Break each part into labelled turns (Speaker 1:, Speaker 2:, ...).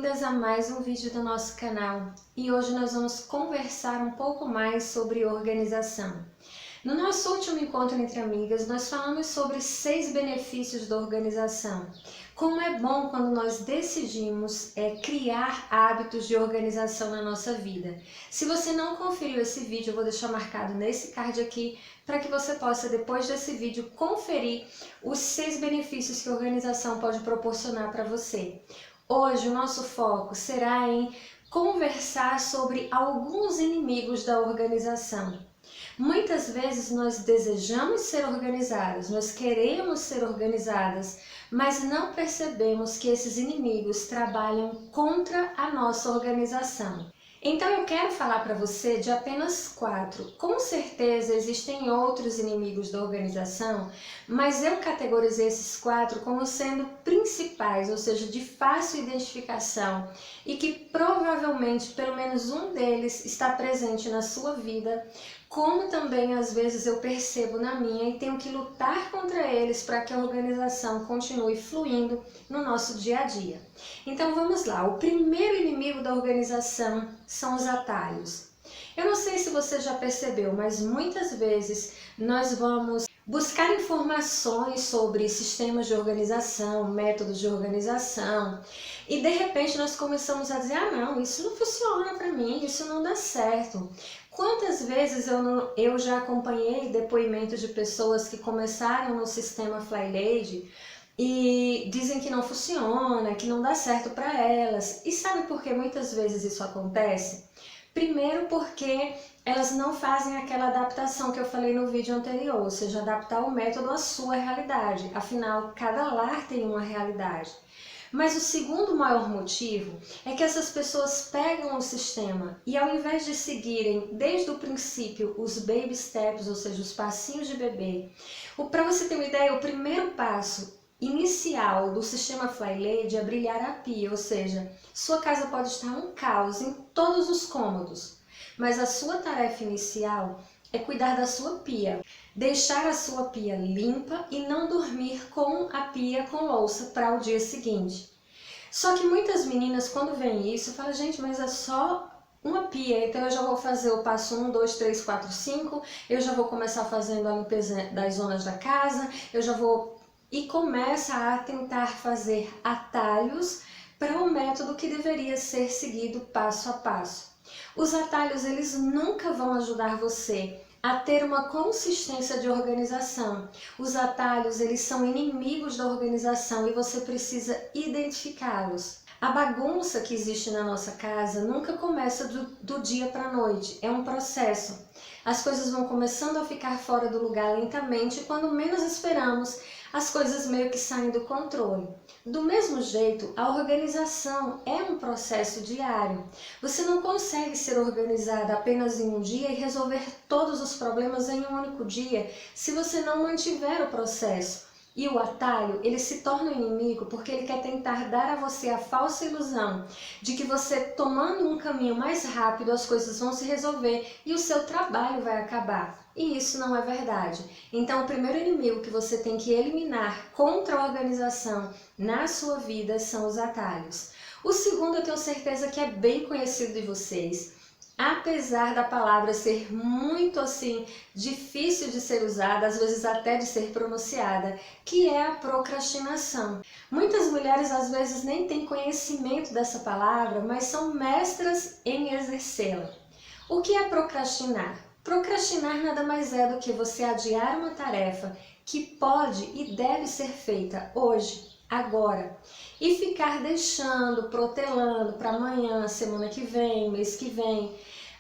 Speaker 1: bem-vindas a mais um vídeo do nosso canal e hoje nós vamos conversar um pouco mais sobre organização. No nosso último encontro entre amigas, nós falamos sobre 6 benefícios da organização. Como é bom quando nós decidimos criar hábitos de organização na nossa vida. Se você não conferiu esse vídeo, eu vou deixar marcado nesse card aqui para que você possa, depois desse vídeo, conferir os 6 benefícios que a organização pode proporcionar para você. Hoje o nosso foco será em conversar sobre alguns inimigos da organização. Muitas vezes nós desejamos ser organizadas, nós queremos ser organizadas, mas não percebemos que esses inimigos trabalham contra a nossa organização. Então eu quero falar para você de apenas 4. Com certeza existem outros inimigos da organização, mas eu categorizei esses 4 como sendo principais, ou seja, de fácil identificação e que provavelmente pelo menos um deles está presente na sua vida, como também às vezes eu percebo na minha e tenho que lutar contra eles para que a organização continue fluindo no nosso dia a dia. Então vamos lá, o primeiro inimigo da organização são os atalhos. Eu não sei se você já percebeu, mas muitas vezes nós vamos buscar informações sobre sistemas de organização, métodos de organização, e de repente nós começamos a dizer, não, isso não funciona para mim, isso não dá certo. Quantas vezes eu já acompanhei depoimentos de pessoas que começaram no sistema FlyLady e dizem que não funciona, que não dá certo para elas. E sabe por que muitas vezes isso acontece? Primeiro porque elas não fazem aquela adaptação que eu falei no vídeo anterior, ou seja, adaptar o método à sua realidade. Afinal, cada lar tem uma realidade. Mas o segundo maior motivo é que essas pessoas pegam o sistema e ao invés de seguirem desde o princípio os baby steps, ou seja, os passinhos de bebê, para você ter uma ideia, o primeiro passo inicial do sistema FlyLady é brilhar a pia, ou seja, sua casa pode estar um caos em todos os cômodos, mas a sua tarefa inicial é cuidar da sua pia, deixar a sua pia limpa e não dormir com a pia com louça para o dia seguinte. Só que muitas meninas, quando veem isso, falam, gente, mas é só uma pia, então eu já vou fazer o passo 1, 2, 3, 4, 5, eu já vou começar fazendo a limpeza das zonas da casa, eu já vou... E começa a tentar fazer atalhos para um método que deveria ser seguido passo a passo. Os atalhos, eles nunca vão ajudar você a ter uma consistência de organização. Os atalhos, eles são inimigos da organização e você precisa identificá-los. A bagunça que existe na nossa casa nunca começa do dia para a noite, é um processo. As coisas vão começando a ficar fora do lugar lentamente e quando menos esperamos, as coisas meio que saem do controle. Do mesmo jeito, a organização é um processo diário. Você não consegue ser organizada apenas em um dia e resolver todos os problemas em um único dia se você não mantiver o processo. E o atalho, ele se torna inimigo porque ele quer tentar dar a você a falsa ilusão de que você tomando um caminho mais rápido as coisas vão se resolver e o seu trabalho vai acabar. E isso não é verdade. Então o primeiro inimigo que você tem que eliminar contra a organização na sua vida são os atalhos. O segundo eu tenho certeza que é bem conhecido de vocês. Apesar da palavra ser muito assim difícil de ser usada, às vezes até de ser pronunciada, que é a procrastinação. Muitas mulheres às vezes nem têm conhecimento dessa palavra, mas são mestras em exercê-la. O que é procrastinar? Procrastinar nada mais é do que você adiar uma tarefa que pode e deve ser feita hoje, agora, e ficar deixando, protelando para amanhã, semana que vem, mês que vem.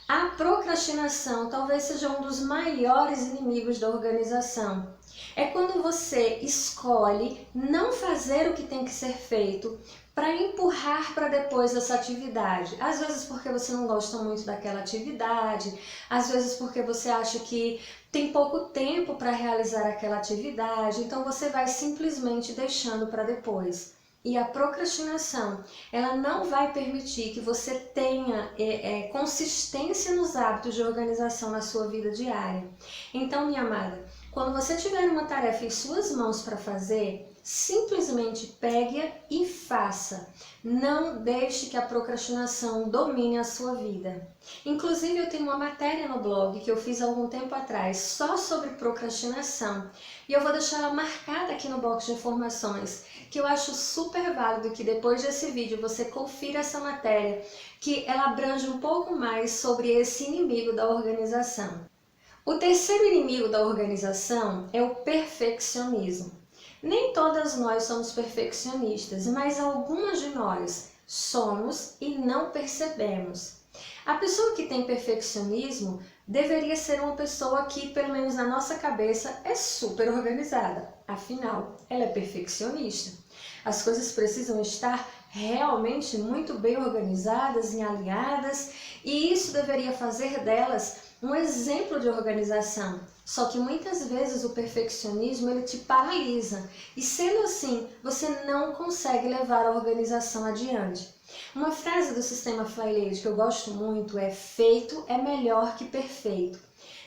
Speaker 1: A procrastinação talvez seja um dos maiores inimigos da organização. É quando você escolhe não fazer o que tem que ser feito para empurrar para depois essa atividade. Às vezes porque você não gosta muito daquela atividade, às vezes porque você acha que tem pouco tempo para realizar aquela atividade, então você vai simplesmente deixando para depois. E a procrastinação, ela não vai permitir que você tenha consistência nos hábitos de organização na sua vida diária. Então, minha amada, quando você tiver uma tarefa em suas mãos para fazer, Simplesmente pegue-a e faça. Não deixe que a procrastinação domine a sua vida. Inclusive, eu tenho uma matéria no blog que eu fiz há algum tempo atrás só sobre procrastinação. E eu vou deixar ela marcada aqui no box de informações, que eu acho super válido que depois desse vídeo você confira essa matéria, que ela abrange um pouco mais sobre esse inimigo da organização. O terceiro inimigo da organização é o perfeccionismo. Nem todas nós somos perfeccionistas, mas algumas de nós somos e não percebemos. A pessoa que tem perfeccionismo deveria ser uma pessoa que, pelo menos na nossa cabeça, é super organizada. Afinal, ela é perfeccionista. As coisas precisam estar realmente muito bem organizadas e alinhadas, e isso deveria fazer delas um exemplo de organização. Só que muitas vezes o perfeccionismo ele te paralisa e, sendo assim, você não consegue levar a organização adiante. Uma frase do sistema Flylady que eu gosto muito é: feito é melhor que perfeito.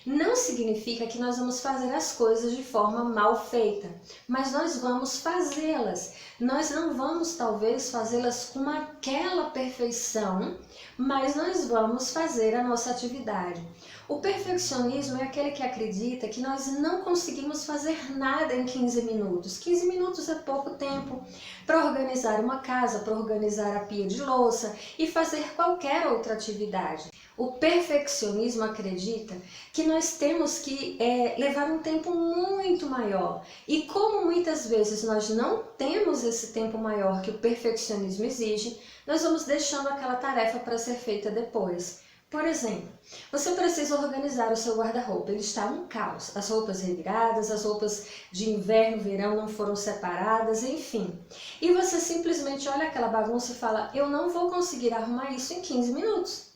Speaker 1: Não significa que nós vamos fazer as coisas de forma mal feita, mas nós vamos fazê-las. Nós não vamos talvez fazê-las com aquela perfeição, mas nós vamos fazer a nossa atividade. O perfeccionismo é aquele que acredita que nós não conseguimos fazer nada em 15 minutos. 15 minutos é pouco tempo para organizar uma casa, para organizar a pia de louça e fazer qualquer outra atividade. O perfeccionismo acredita que nós temos que levar um tempo muito maior. E como muitas vezes nós não temos esse tempo maior que o perfeccionismo exige, nós vamos deixando aquela tarefa para ser feita depois. Por exemplo, você precisa organizar o seu guarda-roupa, ele está um caos, as roupas reviradas, as roupas de inverno, verão não foram separadas, enfim. E você simplesmente olha aquela bagunça e fala: eu não vou conseguir arrumar isso em 15 minutos.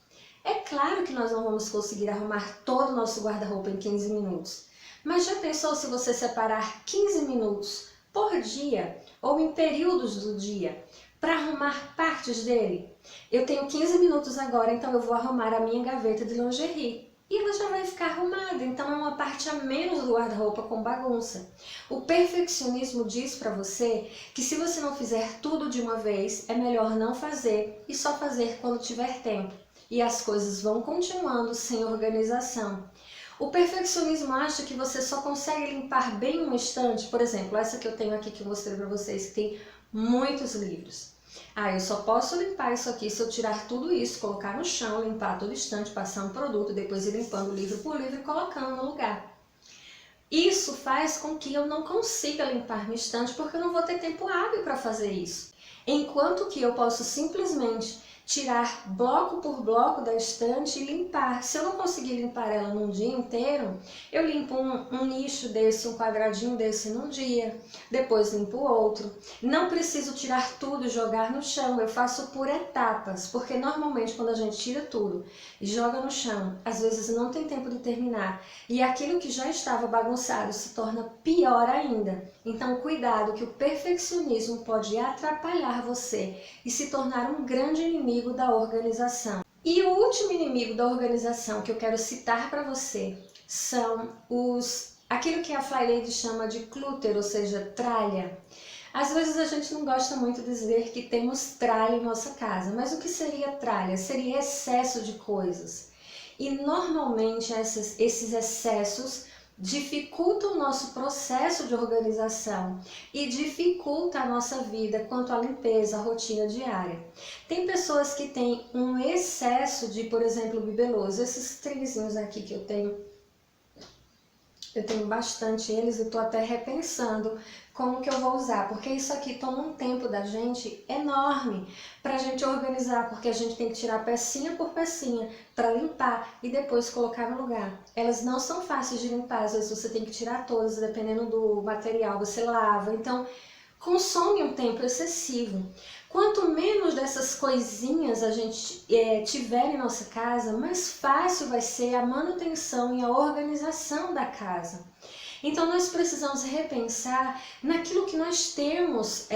Speaker 1: É claro que nós não vamos conseguir arrumar todo o nosso guarda-roupa em 15 minutos, mas já pensou se você separar 15 minutos por dia ou em períodos do dia para arrumar partes dele? Eu tenho 15 minutos agora, então eu vou arrumar a minha gaveta de lingerie. E ela já vai ficar arrumada, então é uma parte a menos do guarda-roupa com bagunça. O perfeccionismo diz para você que se você não fizer tudo de uma vez, é melhor não fazer e só fazer quando tiver tempo. E as coisas vão continuando sem organização. O perfeccionismo acha que você só consegue limpar bem uma estante, por exemplo, essa que eu tenho aqui que eu mostrei para vocês, que tem muitos livros. Eu só posso limpar isso aqui se eu tirar tudo isso, colocar no chão, limpar toda estante, passar um produto, depois ir limpando livro por livro e colocando no lugar. Isso faz com que eu não consiga limpar minha estante porque eu não vou ter tempo hábil para fazer isso. Enquanto que eu posso simplesmente tirar bloco por bloco da estante e limpar. Se eu não conseguir limpar ela num dia inteiro, eu limpo um nicho desse, um quadradinho desse num dia, depois limpo outro. Não preciso tirar tudo e jogar no chão, eu faço por etapas, porque normalmente quando a gente tira tudo e joga no chão, às vezes não tem tempo de terminar e aquilo que já estava bagunçado se torna pior ainda. Então cuidado, que o perfeccionismo pode atrapalhar você e se tornar um grande inimigo da organização. E o último inimigo da organização que eu quero citar para você são aquilo que a Flylady chama de clutter, ou seja, tralha. Às vezes a gente não gosta muito de dizer que temos tralha em nossa casa, mas o que seria tralha? Seria excesso de coisas. E normalmente esses excessos dificulta o nosso processo de organização e dificulta a nossa vida quanto à limpeza, à rotina diária. Tem pessoas que têm um excesso de, por exemplo, bibelôs. Esses trenzinhos aqui que eu tenho bastante eles e estou até repensando como que eu vou usar, porque isso aqui toma um tempo da gente enorme para a gente organizar, porque a gente tem que tirar pecinha por pecinha para limpar e depois colocar no lugar. Elas não são fáceis de limpar, às vezes você tem que tirar todas, dependendo do material, você lava, então consome um tempo excessivo. Quanto menos dessas coisinhas a gente tiver em nossa casa, mais fácil vai ser a manutenção e a organização da casa. Então nós precisamos repensar naquilo que nós temos,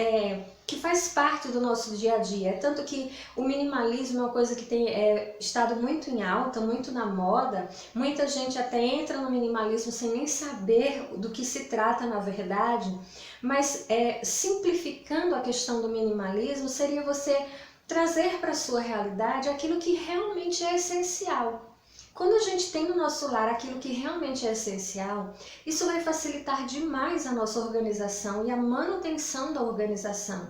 Speaker 1: que faz parte do nosso dia a dia. Tanto que o minimalismo é uma coisa que tem estado muito em alta, muito na moda. Muita gente até entra no minimalismo sem nem saber do que se trata na verdade. Mas simplificando a questão do minimalismo, seria você trazer para a sua realidade aquilo que realmente é essencial. Quando a gente tem no nosso lar aquilo que realmente é essencial, isso vai facilitar demais a nossa organização e a manutenção da organização.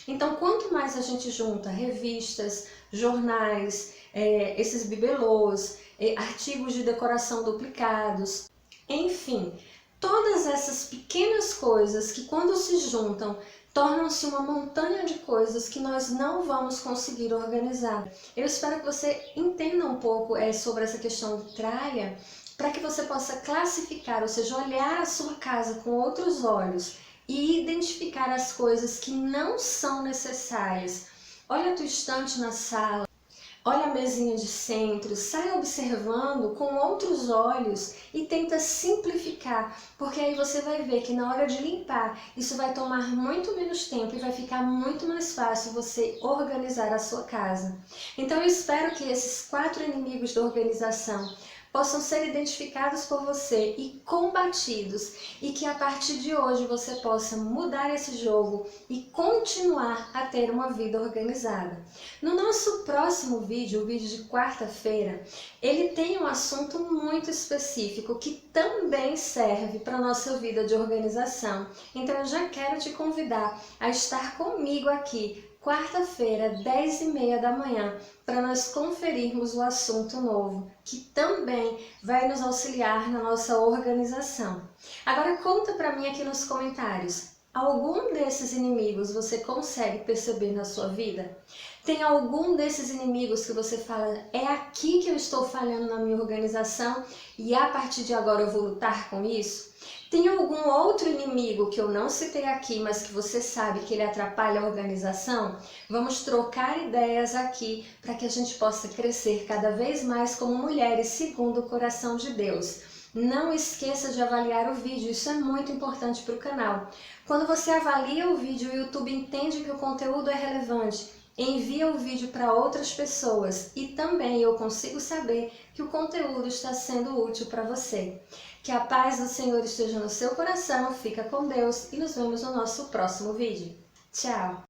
Speaker 1: Então, quanto mais a gente junta revistas, jornais, esses bibelôs, artigos de decoração duplicados, enfim, todas essas pequenas coisas que quando se juntam tornam-se uma montanha de coisas que nós não vamos conseguir organizar. Eu espero que você entenda um pouco sobre essa questão de tralha, para que você possa classificar, ou seja, olhar a sua casa com outros olhos e identificar as coisas que não são necessárias. Olha a tua estante na sala. Olha a mesinha de centro, sai observando com outros olhos e tenta simplificar, porque aí você vai ver que na hora de limpar, isso vai tomar muito menos tempo e vai ficar muito mais fácil você organizar a sua casa. Então eu espero que esses 4 inimigos da organização possam ser identificados por você e combatidos, e que a partir de hoje você possa mudar esse jogo e continuar a ter uma vida organizada. No nosso próximo vídeo, o vídeo de quarta-feira, ele tem um assunto muito específico que também serve para a nossa vida de organização. Então eu já quero te convidar a estar comigo aqui quarta-feira, 10h30 da manhã, para nós conferirmos o assunto novo, que também vai nos auxiliar na nossa organização. Agora conta para mim aqui nos comentários, algum desses inimigos você consegue perceber na sua vida? Tem algum desses inimigos que você fala, é aqui que eu estou falhando na minha organização e a partir de agora eu vou lutar com isso? Tem algum outro inimigo que eu não citei aqui, mas que você sabe que ele atrapalha a organização? Vamos trocar ideias aqui para que a gente possa crescer cada vez mais como mulheres segundo o coração de Deus. Não esqueça de avaliar o vídeo, isso é muito importante para o canal. Quando você avalia o vídeo, o YouTube entende que o conteúdo é relevante, envia o vídeo para outras pessoas e também eu consigo saber que o conteúdo está sendo útil para você. Que a paz do Senhor esteja no seu coração, fica com Deus e nos vemos no nosso próximo vídeo. Tchau!